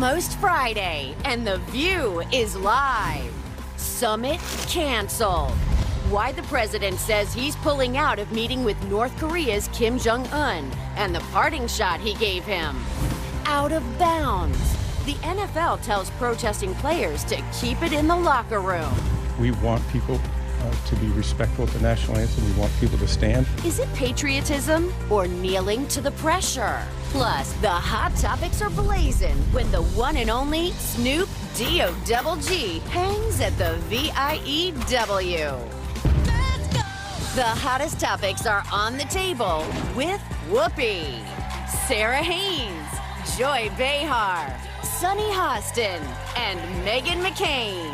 Almost Friday, and The View is live. Summit canceled. Why the president says he's pulling out of meeting with North Korea's Kim Jong-un, and the parting shot he gave him. Out of bounds. The NFL tells protesting players to keep it in the locker room. We want people to be respectful of the national anthem. We want people to stand. Is it patriotism or kneeling to the pressure? Plus, the hot topics are blazing when the one and only Snoop Dogg hangs at the VIEW. The hottest topics are on the table with Whoopi, Sarah Haynes, Joy Behar, Sunny Hostin, and Megan McCain.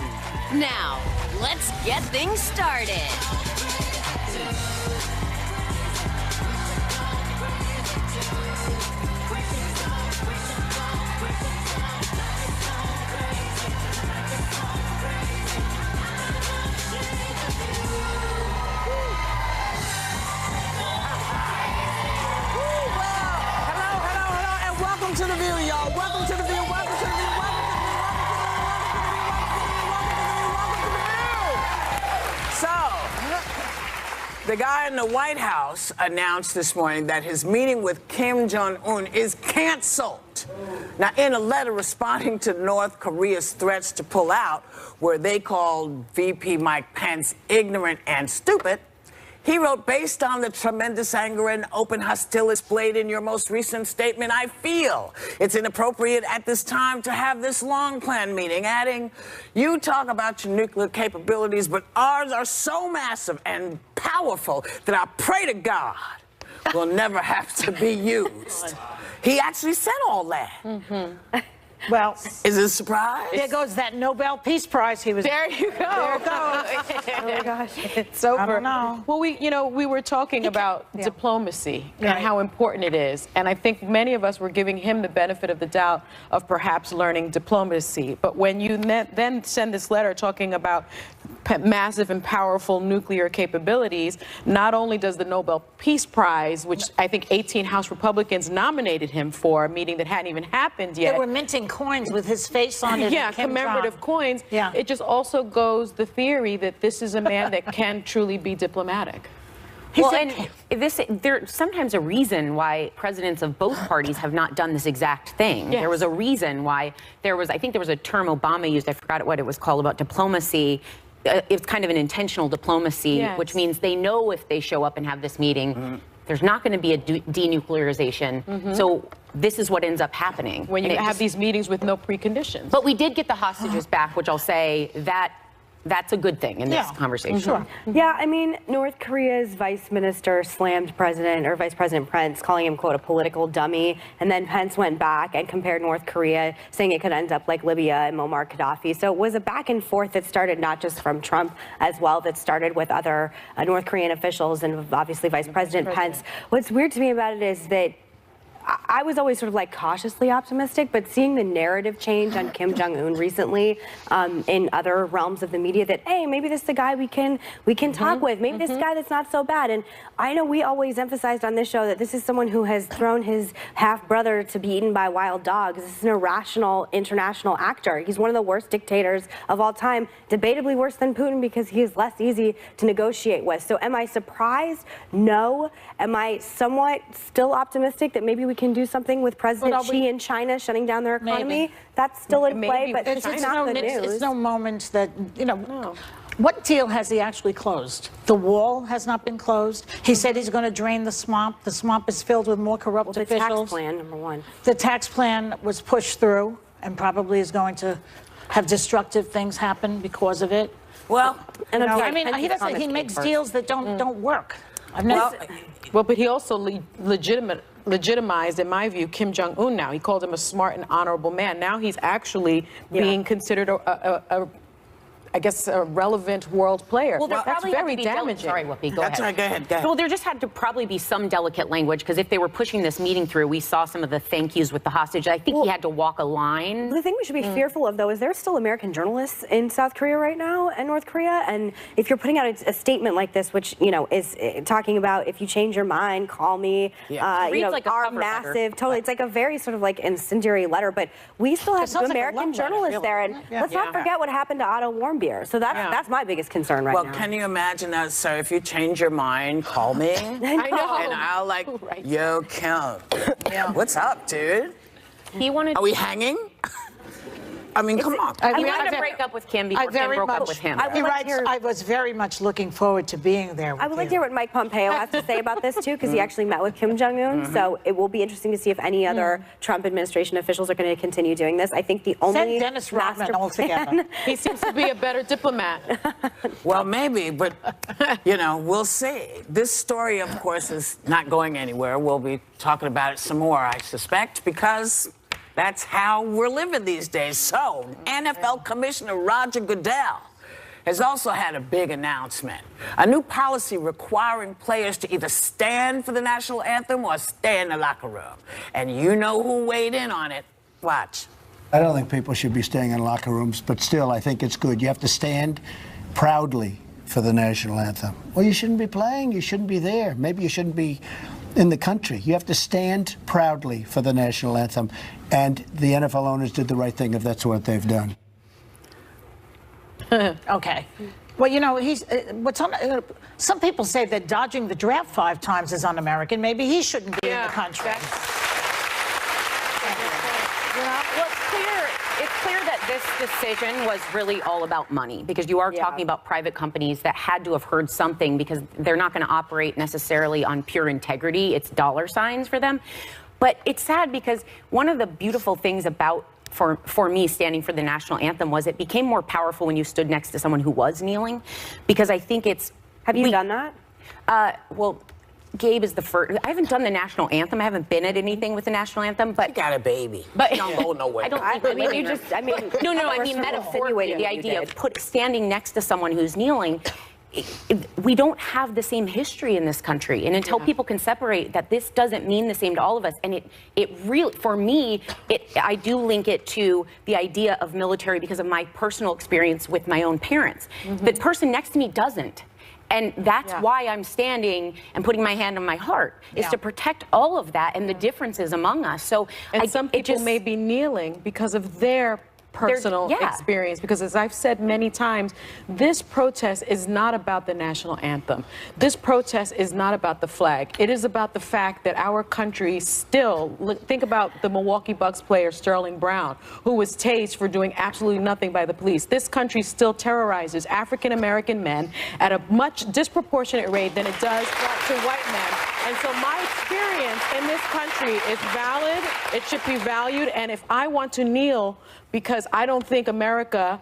Now, let's get things started. Welcome to the View, y'all. Welcome to the View. Welcome to the View. So, the guy in the White House announced this morning that his meeting with Kim Jong-un is canceled. Now, in a letter responding to North Korea's threats to pull out, where they called VP Mike Pence ignorant and stupid, he wrote, based on the tremendous anger and open hostility displayed in your most recent statement, I feel it's inappropriate at this time to have this long-planned meeting, adding, you talk about your nuclear capabilities, but ours are so massive and powerful that I pray to God will never have to be used. He actually said all that. Mm-hmm. Well, is it a surprise? There goes that Nobel Peace Prize he was. There you go. There it goes. Oh my gosh, it's over. I don't know. Well, we were talking about diplomacy and how important it is, and I think many of us were giving him the benefit of the doubt of perhaps learning diplomacy. But when you then send this letter talking about massive and powerful nuclear capabilities, not only does the Nobel Peace Prize, which I think 18 House Republicans nominated him for, a meeting that hadn't even happened yet. They were minting coins with his face on it. Yeah, commemorative coins. Yeah. It just also goes the theory that this is a man that can truly be diplomatic. Well, and there's sometimes a reason why presidents of both parties have not done this exact thing. Yes. There was a reason why I think there was a term Obama used, I forgot what it was called, about diplomacy. It's kind of an intentional diplomacy, which means they know if they show up and have this meeting, there's not going to be a denuclearization. So this is what ends up happening. When you have these meetings with no preconditions. But we did get the hostages back, which I'll say that's a good thing in this conversation. Sure. Yeah, I mean, North Korea's vice minister slammed Vice President Pence, calling him, quote, a political dummy. And then Pence went back and compared North Korea, saying it could end up like Libya and Muammar Gaddafi. So it was a back and forth that started not just from Trump as well, that started with other North Korean officials and obviously Vice President Pence. What's weird to me about it is that I was always sort of like cautiously optimistic, but seeing the narrative change on Kim Jong-un recently in other realms of the media that, hey, maybe this is the guy we can talk with. Maybe this is the guy that's not so bad. And I know we always emphasized on this show that this is someone who has thrown his half-brother to be eaten by wild dogs. This is an irrational international actor. He's one of the worst dictators of all time, debatably worse than Putin because he is less easy to negotiate with. So am I surprised? No. Am I somewhat still optimistic that maybe we can do something with President Xi in China shutting down their economy? Maybe. That's still in play, but it's not good news. It's no moment that, What deal has he actually closed? The wall has not been closed. He said he's going to drain the swamp. The swamp is filled with more corrupt officials. The tax plan, number one. The tax plan was pushed through and probably is going to have destructive things happen because of it. Well, and I mean, he makes deals that don't work. But he also legitimized, in my view, Kim Jong-un now. He called him a smart and honorable man. Now he's actually being considered I guess, a relevant world player. Well, there that's probably had very to be damaging. Sorry, Whoopi, go That's ahead. right, go ahead, go ahead. Well, there just had to probably be some delicate language, because if they were pushing this meeting through, we saw some of the thank yous with the hostage. I think he had to walk a line. The thing we should be fearful of, though, is there still American journalists in South Korea right now and North Korea? And if you're putting out a statement like this, which, you know, is talking about if you change your mind, call me, you know, like a our cover massive, letter. totally, it's like a very sort of like incendiary letter, but we still have sounds like a American love letter, journalists really. there, and let's not forget what happened to Otto Warmbier. So that's my biggest concern right now. Well, can you imagine that, sir? If you change your mind, call me. I know. And I'll like, yo, Kim, what's up, dude? He wanted. Are we hanging? I mean, come on. He wanted to break up with Kim before Kim broke up with him. He writes, I was very much looking forward to being there with I would like to hear what Mike Pompeo has to say about this, too, because he actually met with Kim Jong-un. So it will be interesting to see if any other Trump administration officials are going to continue doing this. I think the only Send Dennis Rodman altogether. He seems to be a better diplomat. Well, maybe, but, you know, we'll see. This story, of course, is not going anywhere. We'll be talking about it some more, I suspect, because that's how we're living these days. So, NFL Commissioner Roger Goodell has also had a big announcement. A new policy requiring players to either stand for the national anthem or stay in the locker room. And you know who weighed in on it. Watch. I don't think people should be staying in locker rooms, but still, I think it's good. You have to stand proudly for the national anthem. Well, you shouldn't be playing. You shouldn't be there. Maybe you shouldn't be in the country. You have to stand proudly for the national anthem. And the NFL owners did the right thing if that's what they've done. Okay. Well, you know, some people say that dodging the draft 5 times is un-American. Maybe he shouldn't be in the country. Well, it's clear that this decision was really all about money, because you are talking about private companies that had to have heard something, because they're not going to operate necessarily on pure integrity. It's dollar signs for them. But it's sad, because one of the beautiful things about for me standing for the national anthem was it became more powerful when you stood next to someone who was kneeling, because I think it's... Have you done that? Well, Gabe is the first. I haven't done the national anthem. I haven't been at anything with the national anthem, but You got a baby. But You don't go nowhere. I don't. I mean, you just, I mean... No, I mean metaphorically, the idea of standing next to someone who's kneeling. We don't have the same history in this country, and until people can separate that, this doesn't mean the same to all of us. And it really, for me, I do link it to the idea of military because of my personal experience with my own parents. The person next to me doesn't. And that's why I'm standing and putting my hand on my heart, is to protect all of that and the differences among us. So, and some people may be kneeling because of their personal experience, because as I've said many times, this protest is not about the national anthem. This protest is not about the flag. It is about the fact that our country still, think about the Milwaukee Bucks player Sterling Brown, who was tased for doing absolutely nothing by the police. This country still terrorizes African-American men at a much disproportionate rate than it does to white men. And so my experience in this country is valid, it should be valued, and if I want to kneel because I don't think America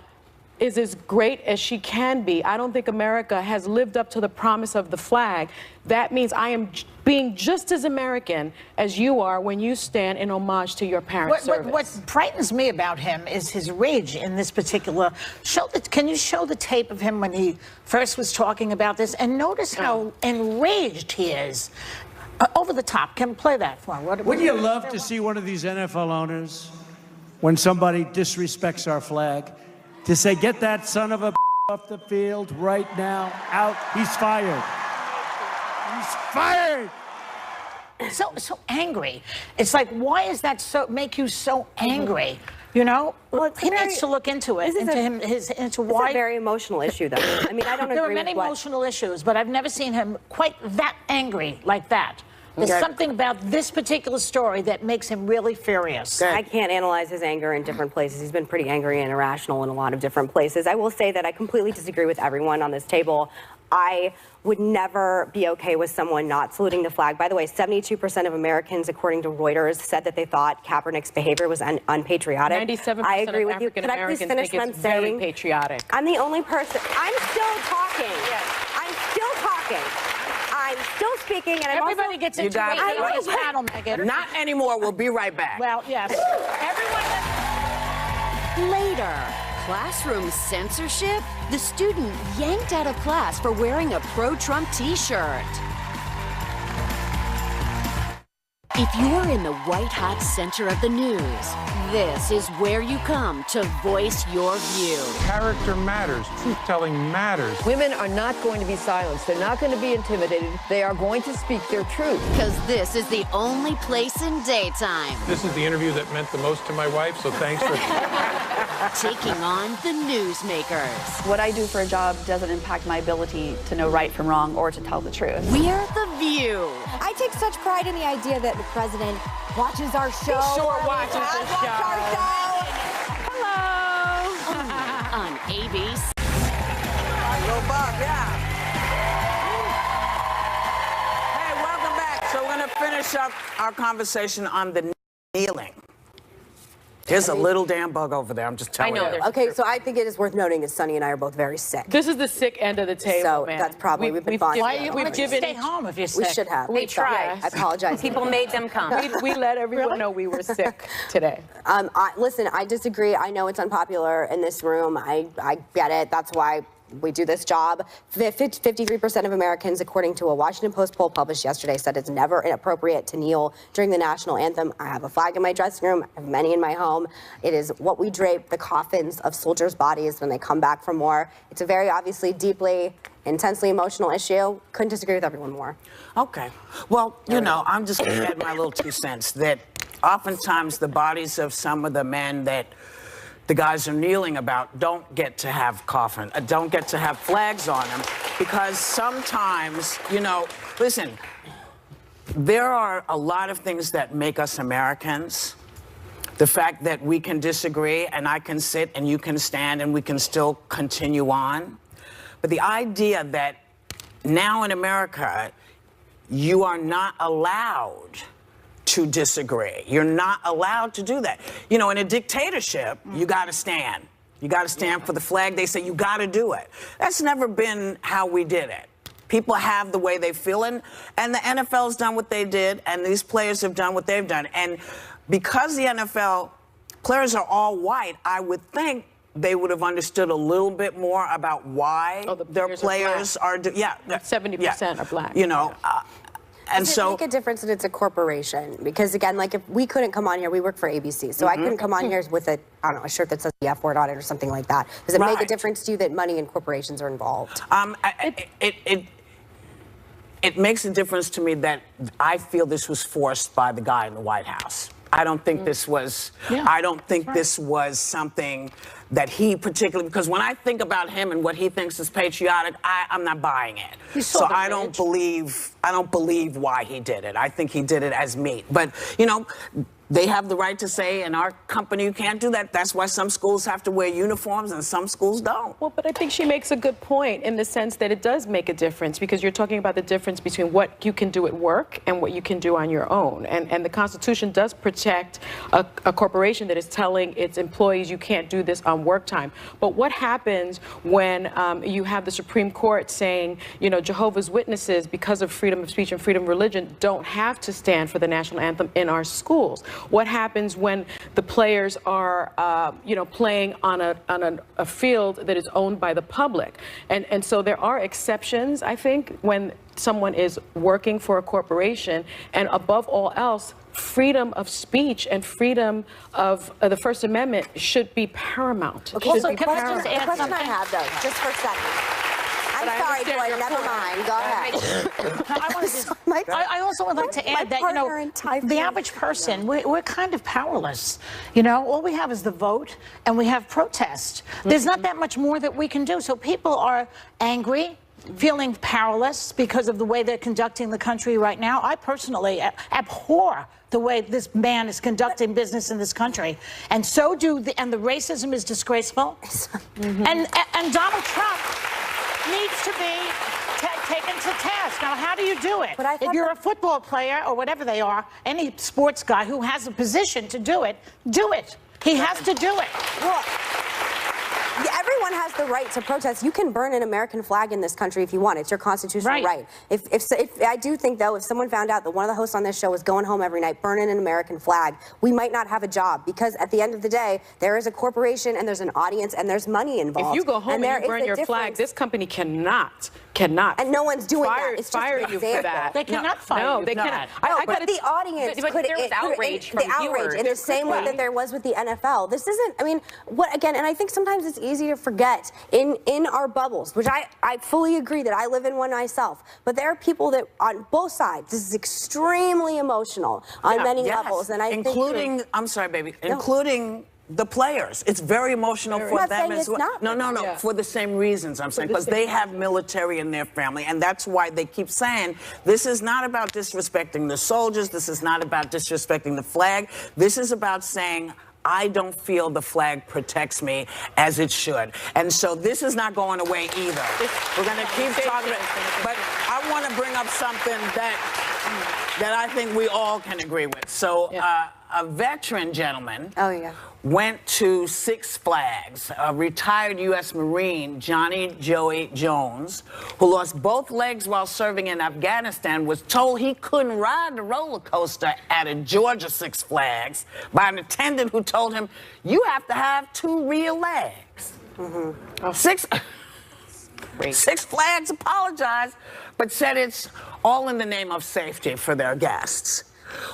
is as great as she can be, I don't think America has lived up to the promise of the flag, that means I am being just as American as you are when you stand in homage to your parents' service. What frightens me about him is his rage in this particular show. Can you show the tape of him when he first was talking about this? And notice how enraged he is. Over the top. Can you play that for me? Wouldn't you love to see one of these NFL owners, when somebody disrespects our flag, to say, get that son of a off the field right now, out, he's fired. He's fired! So angry. It's like, why is that make you so angry? You know, well, he needs to look into it, into why. It's a very emotional issue, though. I mean, I don't agree. There are many emotional issues, but I've never seen him quite that angry like that. There's something about this particular story that makes him really furious. I can't analyze his anger in different places. He's been pretty angry and irrational in a lot of different places. I will say that I completely disagree with everyone on this table. I would never be okay with someone not saluting the flag. By the way, 72% of Americans, according to Reuters, said that they thought Kaepernick's behavior was unpatriotic. 97% I agree of with you. Can I please finish what I'm saying? Very patriotic. I'm the only person. I'm still talking. Yes. I'm still talking. I'm still speaking, and everybody gets into this panel, Megan. Not anymore. We'll be right back. Well, yes. Later, classroom censorship? The student yanked out of class for wearing a pro-Trump t-shirt. If you're in the white-hot center of the news, this is where you come to voice your view. Character matters. Truth-telling matters. Women are not going to be silenced. They're not going to be intimidated. They are going to speak their truth. Because this is the only place in daytime. This is the interview that meant the most to my wife, so thanks for... Taking on the newsmakers. What I do for a job doesn't impact my ability to know right from wrong or to tell the truth. We're The View. I take such pride in the idea that the president watches our show. He sure watches the show. Hello. On ABC. Go Bob, yeah. Hey, welcome back. So we're going to finish up our conversation on the kneeling. There's a little damn bug over there, I'm just telling you. Okay, so I think it is worth noting that Sonny and I are both very sick. This is the sick end of the table, so man. that's probably, we've been fine. Why don't you stay home if you're sick? We should have. We tried. I apologize. People made them come. We let everyone know we were sick today. Listen, I disagree. I know it's unpopular in this room. I get it. That's why we do this job. 53% of Americans, according to a Washington Post poll published yesterday, said it's never inappropriate to kneel during the national anthem. I have a flag in my dressing room. I have many in my home. It is what we drape the coffins of soldiers' bodies when they come back from war. It's a very obviously deeply, intensely emotional issue. Couldn't disagree with everyone more. Okay. Well, you know, I'm just going to add my little 2 cents that oftentimes the bodies of some of the men that the guys are kneeling about don't get to have coffin, don't get to have flags on them, because sometimes, you know, listen, there are a lot of things that make us Americans. The fact that we can disagree and I can sit and you can stand and we can still continue on. But the idea that now in America, you are not allowed to disagree. You're not allowed to do that. You know, in a dictatorship, you got to stand. You got to stand for the flag. They say you got to do it. That's never been how we did it. People have the way they feel, and the NFL's done what they did, and these players have done what they've done. And because the NFL players are all white, I would think they would have understood a little bit more about why their players are 70% are black. You know. And Does it make a difference that it's a corporation? Because again, like if we couldn't come on here, we work for ABC, so I couldn't come on here with a, I don't know, a shirt that says the F word on it or something like that. Does it make a difference to you that money and corporations are involved? It makes a difference to me that I feel this was forced by the guy in the White House. I don't think this was. I don't think this was something that he particularly, because when I think about him and what he thinks is patriotic, I'm not buying it. So I don't believe why he did it. I think he did it as meat. But you know, they have the right to say in our company you can't do that. That's why some schools have to wear uniforms and some schools don't. Well, but I think she makes a good point in the sense that it does make a difference, because you're talking about the difference between what you can do at work and what you can do on your own. And the Constitution does protect a corporation that is telling its employees you can't do this on work time. But what happens when you have the Supreme Court saying, you know, Jehovah's Witnesses, because of freedom of speech and freedom of religion, don't have to stand for the national anthem in our schools? What happens when the players are, you know, playing on a field that is owned by the public? And so there are exceptions, I think, when someone is working for a corporation, and above all else, freedom of speech and freedom of the First Amendment should be paramount. Okay, so the question I have, though, just for a second. I'm sorry, Joy, never mind. Go ahead. I also would like to add that, you know, the average person, we're kind of powerless. You know, all we have is the vote and we have protest. There's not that much more that we can do. So people are angry, feeling powerless because of the way they're conducting the country right now. I personally abhor the way this man is conducting business in this country, and so do the racism is disgraceful. And Donald Trump needs to be taken to task. Now, how do you do it? If you're a football player or whatever they are, any sports guy who has a position to do it, do it. He has to do it. Well, everyone has the right to protest. You can burn an American flag in this country if you want. It's your constitutional right. If I do think, though, if someone found out that one of the hosts on this show was going home every night burning an American flag, we might not have a job, because at the end of the day, there is a corporation and there's an audience and there's money involved. If you go home and you burn your flag, this company cannot. And no one's doing that. It's fire just you for that. They cannot fire you. No, they cannot. But the audience could there was outrage from viewers. in the same way that there was with the NFL. This isn't, I mean, again, and I think sometimes it's easy to forget in our bubbles, which I fully agree that I live in one myself, but there are people that on both sides, this is extremely emotional on many levels. And including, I'm sorry, baby, including the players. It's very emotional for them as well. No, for the same reasons, I'm saying, because they have military in their family, and that's why they keep saying this is not about disrespecting the soldiers, this is not about disrespecting the flag, this is about saying, I don't feel the flag protects me as it should. And so this is not going away either. We're going to keep talking about it. But I want to bring up something that I think we all can agree with. So a veteran gentleman went to Six Flags. A retired U.S. Marine, Johnny Joey Jones, who lost both legs while serving in Afghanistan, was told he couldn't ride the roller coaster at a Georgia Six Flags by an attendant who told him, you have to have 2 real legs. Six Flags apologized, but said it's all in the name of safety for their guests.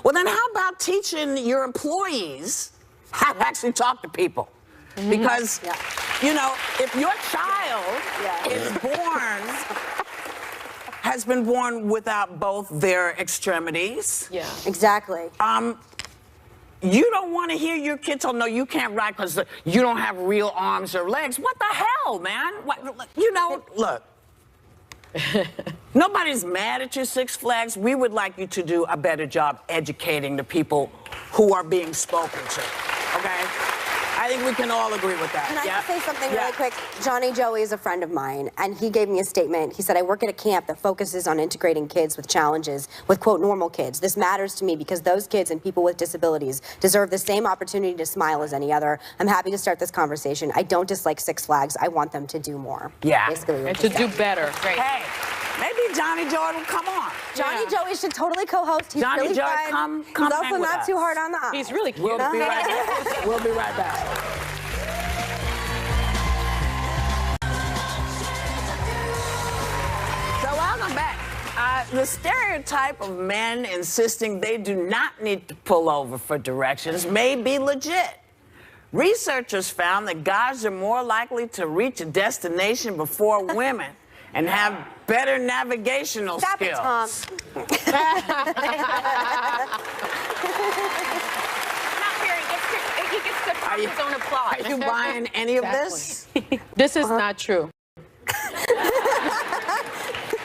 Well, then how about teaching your employees how to actually talk to people? Because, you know, if your child is has been born without both their extremities. Exactly. You don't want to hear your kid tell, no, you can't ride because you don't have real arms or legs. What the hell, man? You know, look. Nobody's mad at you, Six Flags. We would like you to do a better job educating the people who are being spoken to, okay? I think we can all agree with that. Can I just say something really quick? Johnny Joey is a friend of mine, and he gave me a statement. He said, I work at a camp that focuses on integrating kids with challenges with, quote, normal kids. This matters to me because those kids and people with disabilities deserve the same opportunity to smile as any other. I'm happy to start this conversation. I don't dislike Six Flags. I want them to do more. Basically, and to do better. Great. Hey, maybe Johnny Joey will come on. Johnny Joey should totally co-host. He's Johnny really Joey, fun. come He's also hang with not us. too hard on the eyes. He's really cute. We'll be right back. We'll be right back. So welcome back. The stereotype of men insisting they do not need to pull over for directions may be legit. Researchers found that guys are more likely to reach a destination before women and have better navigational skills. Tom. He gets to earn his own applause. Are you buying any of this? This is not true.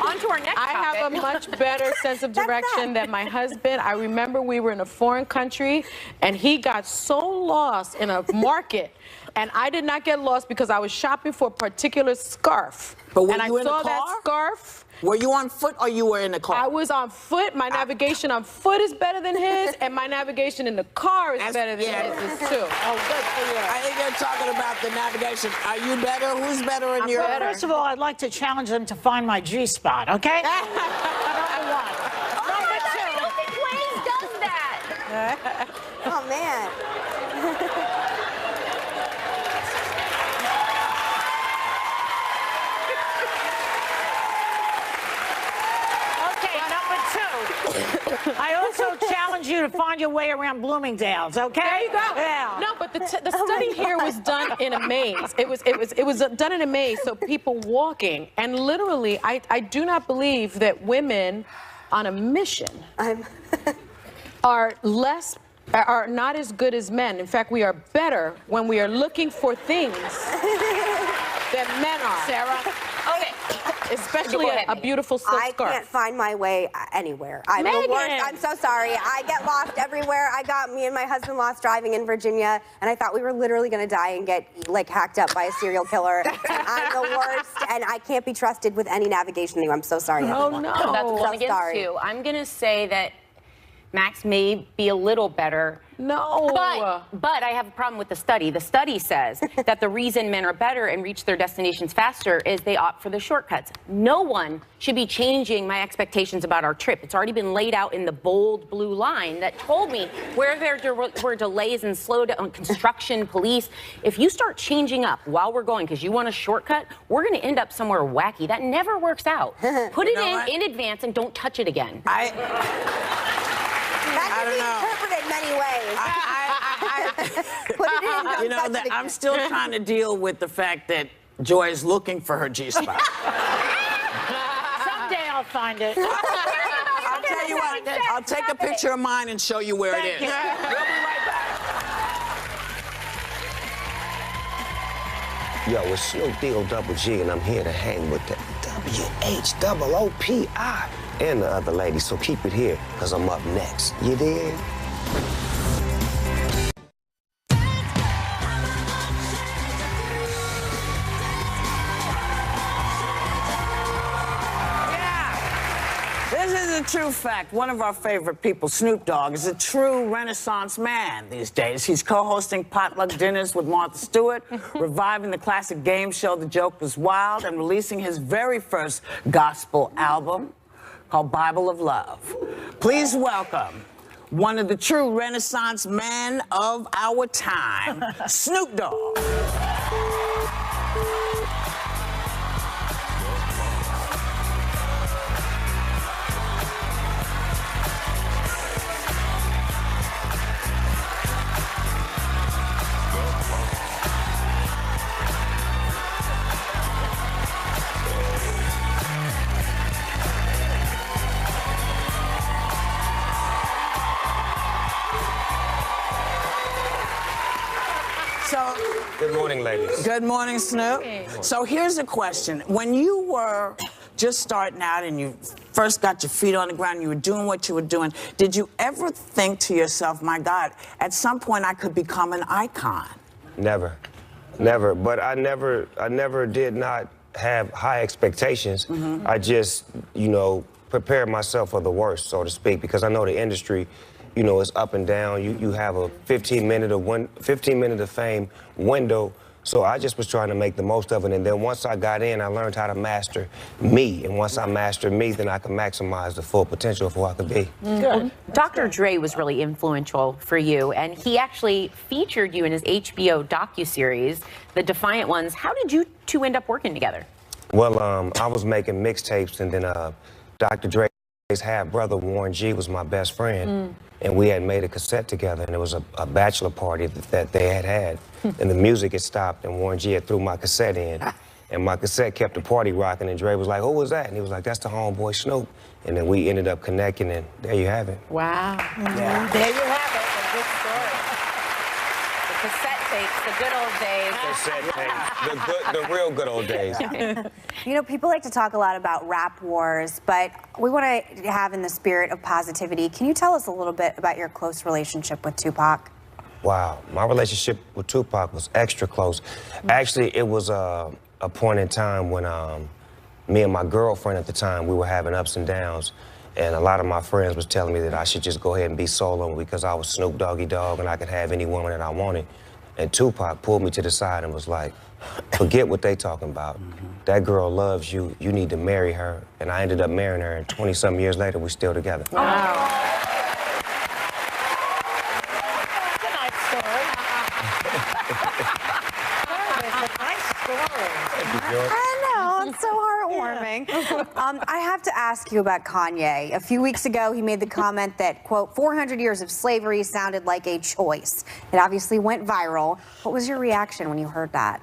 On to our next topic. I have a much better sense of direction than my husband. I remember we were in a foreign country, and he got so lost in a market, and I did not get lost because I was shopping for a particular scarf. But were and you I in saw the car? that scarf. Were you on foot or you were in the car? I was on foot. My navigation on foot is better than his, and my navigation in the car is better than his too. Oh, good for you. I think you're talking about the navigation. Are you better? Who's better in your... Well, first of all, I'd like to challenge them to find my G-spot, okay? Number 1. Number 2. I don't think Waze does that. Oh, man. I also challenge you to find your way around Bloomingdale's, okay? There you go. Yeah. No, but the study here was done in a maze. It was done in a maze, so people walking. And literally, I do not believe that women on a mission are not as good as men. In fact, we are better when we are looking for things that men are. Sarah. Okay. Especially a beautiful silk scarf. I can't find my way anywhere. I'm the worst. I'm so sorry. I get lost everywhere. Me and my husband lost driving in Virginia, and I thought we were literally going to die and get like hacked up by a serial killer. I'm the worst, and I can't be trusted with any navigation anymore. I'm so sorry. Oh no. That's one so against sorry. 2. I'm going to say that Max may be a little better. No. But I have a problem with the study. The study says that the reason men are better and reach their destinations faster is they opt for the shortcuts. No one should be changing my expectations about our trip. It's already been laid out in the bold blue line that told me where there were delays and slowed down construction, police. If you start changing up while we're going because you want a shortcut, we're going to end up somewhere wacky. That never works out. Put it in advance and don't touch it again. That can be interpreted many ways. Put it in, don't You know, touch it I'm again. still trying to deal with the fact that Joy is looking for her G-spot. Someday I'll find it. I'll tell you what, I'll take a picture of mine and show you where it is. We'll be right back. Yo, it's Snoop D-O-double-G, and I'm here to hang with the W-H-O-O-P-I and the other ladies, so keep it here, because I'm up next. You dig? This is a true fact. One of our favorite people, Snoop Dogg, is a true Renaissance man these days. He's co-hosting potluck dinners with Martha Stewart, reviving the classic game show The Joke Was Wild, and releasing his very first gospel album called Bible of Love. Please welcome one of the true Renaissance men of our time, Snoop Dogg. Good morning, ladies. Good morning, Snoop. So here's a question. When you were just starting out and you first got your feet on the ground, you were doing what you were doing, did you ever think to yourself, my God, at some point I could become an icon? Never. Never. But I never did not have high expectations. I just, you know, prepared myself for the worst, so to speak, because I know the industry, you know, it's up and down. You have a 15-minute of fame window. So I just was trying to make the most of it. And then once I got in, I learned how to master me. And once I mastered me, then I could maximize the full potential of who I could be. Good. Dr. Dre was really influential for you, and he actually featured you in his HBO docuseries, The Defiant Ones. How did you two end up working together? Well, I was making mixtapes, and then Dr. Dre's half-brother, Warren G, was my best friend. And we had made a cassette together, and it was a bachelor party that they had. And the music had stopped, and Warren G had threw my cassette in. And my cassette kept the party rocking, and Dre was like, who was that? And he was like, that's the homeboy Snoop. And then we ended up connecting, and there you have it. Wow. Yeah. There you have it. A good story. The cassette tapes, the good old days. Cassette tapes, the real good old days. You know, people like to talk a lot about rap wars, but we want to have in the spirit of positivity. Can you tell us a little bit about your close relationship with Tupac? Wow, my relationship with Tupac was extra close. Actually, it was a point in time when me and my girlfriend at the time, we were having ups and downs, and a lot of my friends was telling me that I should just go ahead and be solo because I was Snoop Doggy Dogg and I could have any woman that I wanted. And Tupac pulled me to the side and was like, forget what they talking about. That girl loves you. You need to marry her. And I ended up marrying her, and 20-some years later, we're still together. Wow. That's a nice story. That is a nice story. Thank you, George. I know, it's so heartwarming. I have to ask you about Kanye. A few weeks ago, he made the comment that, quote, 400 years of slavery sounded like a choice. It obviously went viral. What was your reaction when you heard that?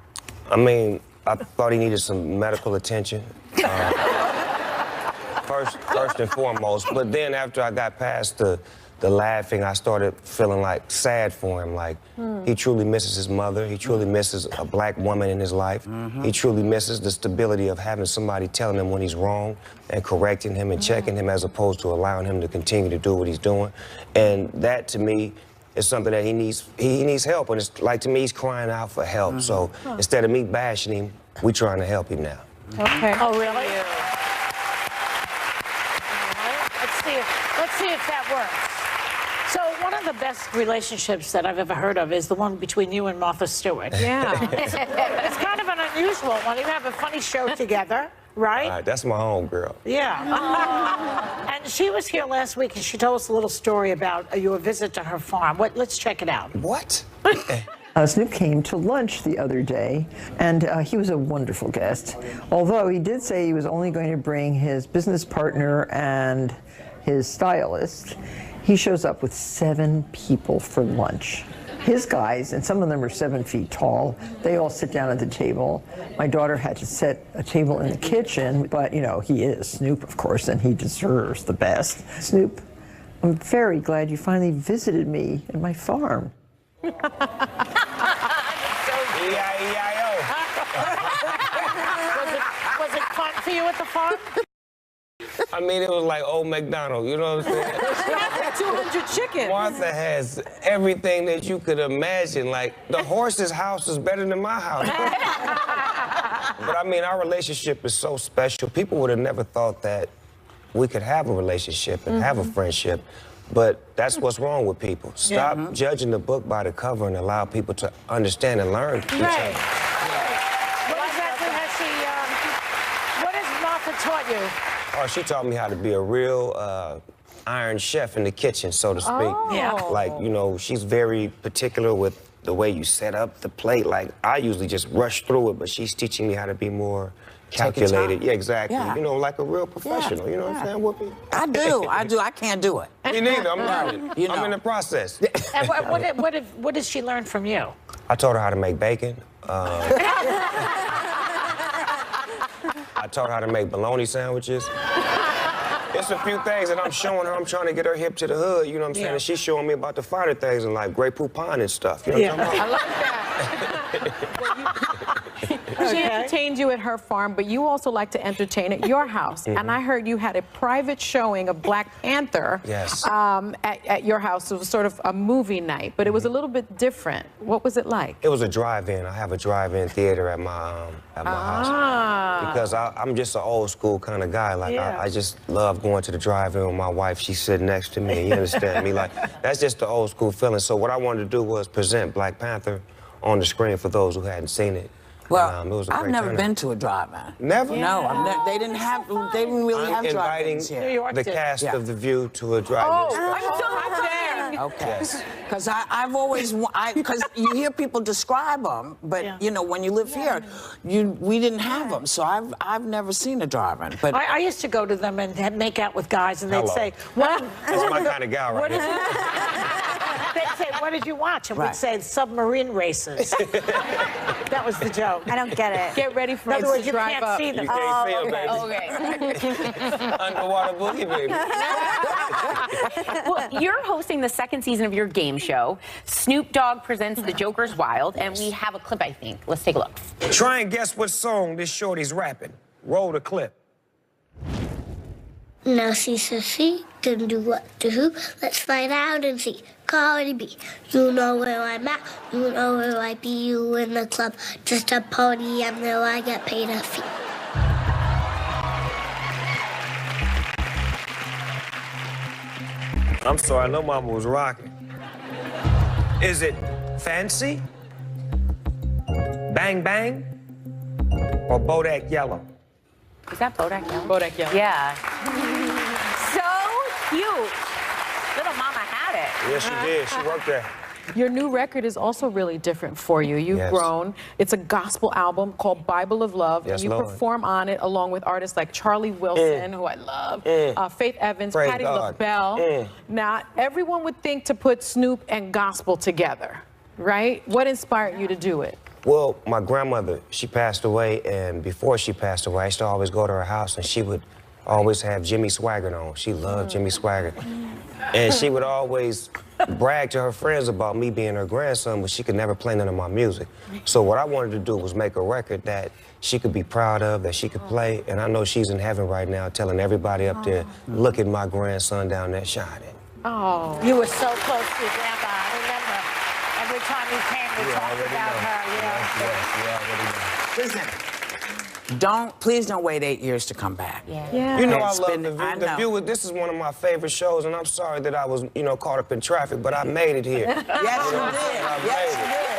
I mean, I thought he needed some medical attention. First and foremost. But then after I got past the laughing, I started feeling like sad for him. Like he truly misses his mother. He truly misses a black woman in his life. He truly misses the stability of having somebody telling him when he's wrong and correcting him and checking him, as opposed to allowing him to continue to do what he's doing. And that, to me, is something that he needs help. And it's like, to me, he's crying out for help. So instead of me bashing him, we're trying to help him now. Okay. Oh, really? Let's see if that works. of the best relationships that I've ever heard of is the one between you and Martha Stewart. Yeah. It's kind of an unusual one. You have a funny show together, right? That's my homegirl. Yeah. And she was here last week, and she told us a little story about your visit to her farm. Let's check it out. What? Snoop came to lunch the other day, and he was a wonderful guest. Although he did say he was only going to bring his business partner and his stylist, he shows up with 7 people for lunch. His guys, and some of them are 7 feet tall, they all sit down at the table. My daughter had to set a table in the kitchen, but you know, he is Snoop, of course, and he deserves the best. Snoop, I'm very glad you finally visited me at my farm. Was it fun for you at the farm? I mean, it was like old McDonald, you know what I'm saying? 200 chickens. Martha has everything that you could imagine. Like, the horse's house is better than my house. But I mean, our relationship is so special. People would have never thought that we could have a relationship and have a friendship. But that's what's wrong with people. Stop judging the book by the cover and allow people to understand and learn each other. What exactly has what has Martha taught you? Oh, she taught me how to be a real iron chef in the kitchen, so to speak. Oh. Yeah. Like, you know, she's very particular with the way you set up the plate. Like, I usually just rush through it, but she's teaching me how to be more calculated. Yeah, exactly. Yeah. You know, like a real professional. You know what I'm saying, Whoopi? I do. I can't do it. Me neither. I'm learning. You know. I'm in the process. And what did she learn from you? I taught her how to make bacon. I taught her how to make bologna sandwiches. It's a few things that I'm showing her. I'm trying to get her hip to the hood, you know what I'm saying? And she's showing me about the finer things in life, Grey Poupon and stuff. You know what I'm talking about? I like that. She entertained you at her farm, but you also like to entertain at your house. And I heard you had a private showing of Black Panther at your house. It was sort of a movie night, but it was a little bit different. What was it like? It was a drive-in. I have a drive-in theater at my house. Because I'm just an old school kind of guy. Like, I just love going to the drive-in with my wife. She's sitting next to me. You understand me? Like, that's just the old school feeling. So what I wanted to do was present Black Panther on the screen for those who hadn't seen it. Well, it was a I've great never turnout. been to a drive-in. Never? No, they didn't really have drive-ins I'm here. inviting the cast of The View to a drive-in. Okay. Because I've always, because you hear people describe them, but you know, when you live here, we didn't have them, so I've never seen a drive-in. But I used to go to them and make out with guys, and they'd say, That's my kind of gal right here. They'd say, what did you watch? And we'd say, submarine races. That was the joke. I don't get it. Get ready for In other words, to you drive can't up. see them. You can't see them, baby. Underwater boogie, baby. Well, you're hosting the second season of your game show. Snoop Dogg presents The Joker's Wild, and we have a clip, I think. Let's take a look. Try and guess what song this shorty's rapping. Roll the clip. Now see, can do what to who? Let's find out and see. Cardi B, you know where I'm at, you know where I be, you in the club, just a party, and now I get paid a fee. I'm sorry, no mama was rocking. Is it Fancy, Bang Bang, or Bodak Yellow? Is that Bodak Yellow? Bodak Yellow. Yeah. So cute. Little mama had it. Yes, she did. She worked there. Your new record is also really different for you. You've grown. It's a gospel album called Bible of Love. Yes, and you Lord. perform on it along with artists like Charlie Wilson, who I love, Faith Evans, Praise Patti God. LaBelle. Now, everyone would think to put Snoop and gospel together, right? What inspired you to do it? Well, my grandmother, she passed away, and before she passed away, I used to always go to her house, and she would always have Jimmy Swaggart on. She loved Jimmy Swaggart. And she would always brag to her friends about me being her grandson, but she could never play none of my music. So what I wanted to do was make a record that she could be proud of, that she could play, and I know she's in heaven right now telling everybody up there, look at my grandson down there shining. Oh. You were so close to your grandma. I remember every time you came, we talked about her. Yes, Listen, Please don't wait 8 years to come back. Yeah. You know I love The View. This is one of my favorite shows, and I'm sorry that I was, you know, caught up in traffic, but I made it here. Yes, you did. Yes, you did.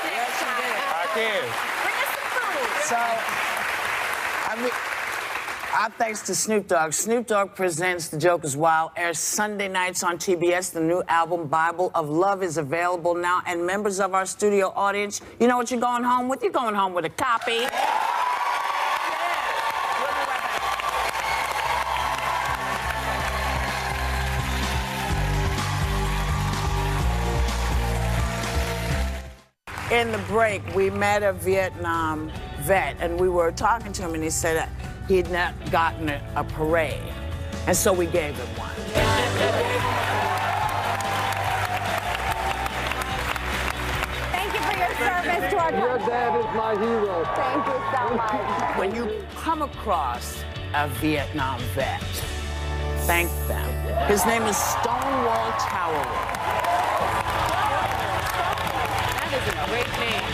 Yes, you did. I can. So, I mean, our thanks to Snoop Dogg. Snoop Dogg presents The Joke is Wild, airs Sunday nights on TBS. The new album, Bible of Love, is available now. And members of our studio audience, you know what you're going home with? You're going home with a copy. In the break, we met a Vietnam vet, and we were talking to him, and he said that he'd not gotten a parade, and so we gave him one. Thank you for your service to our country. Your dad is my hero. Thank you so much. When you come across a Vietnam vet, thank them. His name is Stonewall Tower. That is a great name.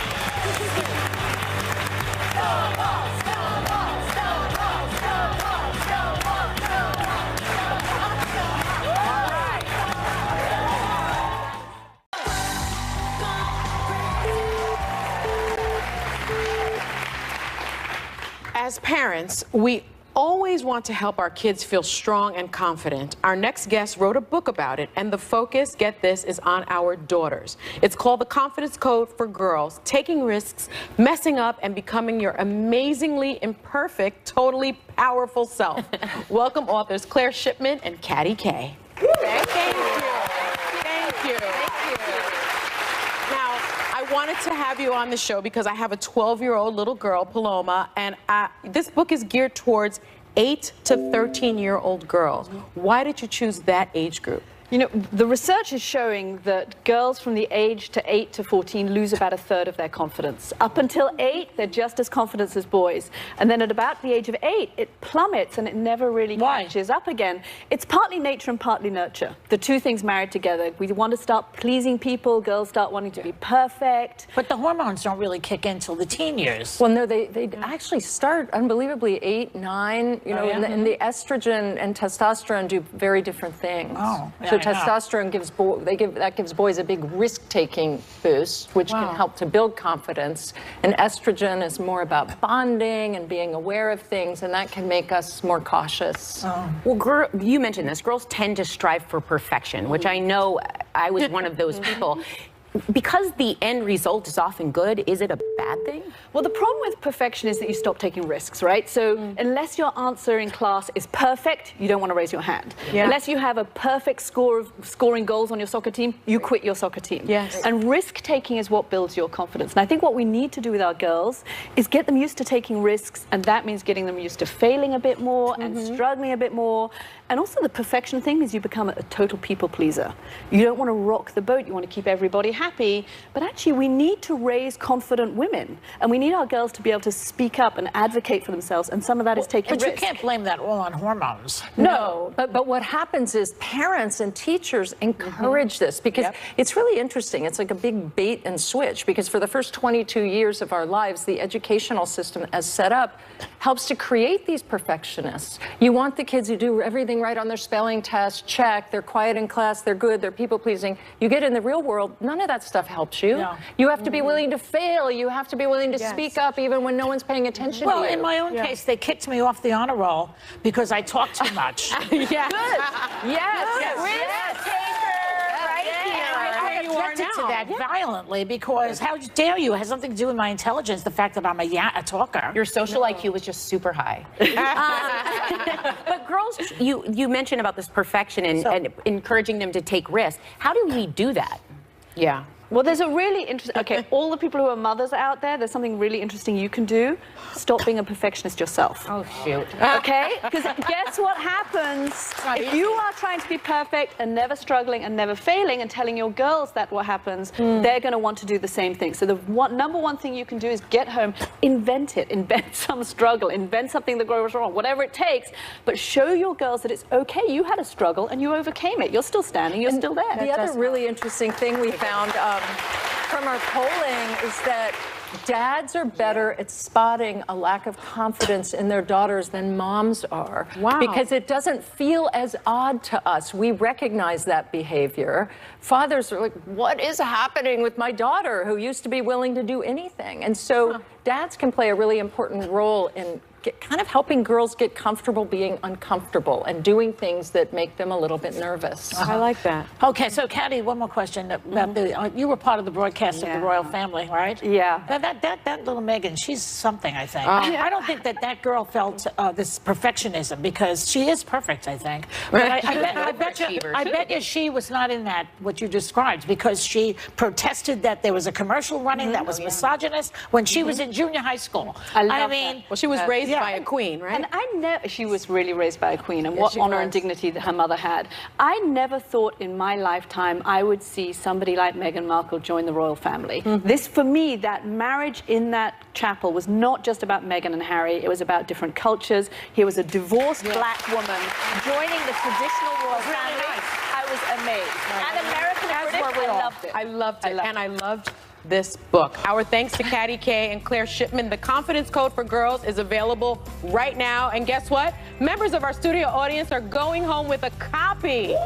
As parents, we always want to help our kids feel strong and confident. Our next guest wrote a book about it, and the focus, get this, is on our daughters. It's called The Confidence Code for Girls: Taking Risks, Messing Up, and Becoming Your Amazingly Imperfect, Totally Powerful Self. Welcome authors Claire Shipman and Katty K. Thank you. Thank you. Now, I wanted to have you on the show because I have a 12-year-old little girl, Paloma, and this book is geared towards 8 to 13-year-old girls. Why did you choose that age group? You know, the research is showing that girls from the age to 8 to 14 lose about a third of their confidence. Up until 8, they're just as confident as boys. And then at about the age of 8, it plummets and it never really catches up again. It's partly nature and partly nurture. The two things married together. We want to start pleasing people. Girls start wanting to be perfect. But the hormones don't really kick in till the teen years. Well, no, they actually start unbelievably 8, 9, you know, and the estrogen and testosterone do very different things. Oh, yeah. So testosterone gives boys a big risk-taking boost, which can help to build confidence. And estrogen is more about bonding and being aware of things, and that can make us more cautious. Well, you mentioned this. Girls tend to strive for perfection, which I know I was one of those people. Because the end result is often good, is it a bad thing? Well, the problem with perfection is that you stop taking risks, right? So unless your answer in class is perfect, you don't want to raise your hand. Unless you have a perfect score of scoring goals on your soccer team, you quit your soccer team. And risk-taking is what builds your confidence. And I think what we need to do with our girls is get them used to taking risks, and that means getting them used to failing a bit more and struggling a bit more. And also the perfection thing is you become a total people pleaser. You don't want to rock the boat, you want to keep everybody happy, but actually we need to raise confident women, and we need our girls to be able to speak up and advocate for themselves, and some of that is taking risks. But you can't blame that all on hormones. No, but what happens is parents and teachers encourage this, because it's really interesting. It's like a big bait and switch, because for the first 22 years of our lives, the educational system as set up helps to create these perfectionists. You want the kids who do everything right on their spelling test, check, they're quiet in class, they're good, they're people-pleasing. You get in the real world, none of that stuff helps you. You have to be willing to fail. You have to be willing to speak up even when no one's paying attention to you. Well, in my own case, they kicked me off the honor roll because I talked too much. Good. I objected to that violently because how dare you? It has something to do with my intelligence, the fact that I'm a talker. Your social IQ was just super high. But girls, you mentioned about this perfection and encouraging them to take risks. How do we do that? Well, there's a really interesting, okay, all the people who are mothers out there, there's something really interesting you can do. Stop being a perfectionist yourself. Oh, shoot. Okay? Because guess what happens? If you are trying to be perfect and never struggling and never failing and telling your girls that what happens, they're going to want to do the same thing. So the number one thing you can do is get home, invent it, invent some struggle, invent something that goes wrong, whatever it takes, but show your girls that it's okay, you had a struggle and you overcame it. You're still standing, you're still there. The other really interesting thing we found from our polling is that dads are better at spotting a lack of confidence in their daughters than moms are. Wow. Because it doesn't feel as odd to us. We recognize that behavior. Fathers are like, what is happening with my daughter who used to be willing to do anything? And so dads can play a really important role in kind of helping girls get comfortable being uncomfortable and doing things that make them a little bit nervous. I like that. Okay, so Katty, one more question. About you were part of the broadcast of the royal family, right? Yeah. That little Meghan, she's something, I think. I don't think that girl felt this perfectionism because she is perfect, I think. But I bet you she was not in that, what you described, because she protested that there was a commercial running that was misogynist when she was in junior high school. I mean, that. Well, she was raised by a queen, right? And she was really raised by a queen, and what honor and dignity that her mother had. I never thought in my lifetime I would see somebody like Meghan Markle join the royal family. This, for me, that marriage in that chapel was not just about Meghan and Harry, it was about different cultures. Here was a divorced black woman joining the traditional royal family. I was amazed. And American British, I loved it. I loved it, and I loved this book. Our thanks to Katty Kay and Claire Shipman. The Confidence Code for Girls is available right now. And guess what? Members of our studio audience are going home with a copy.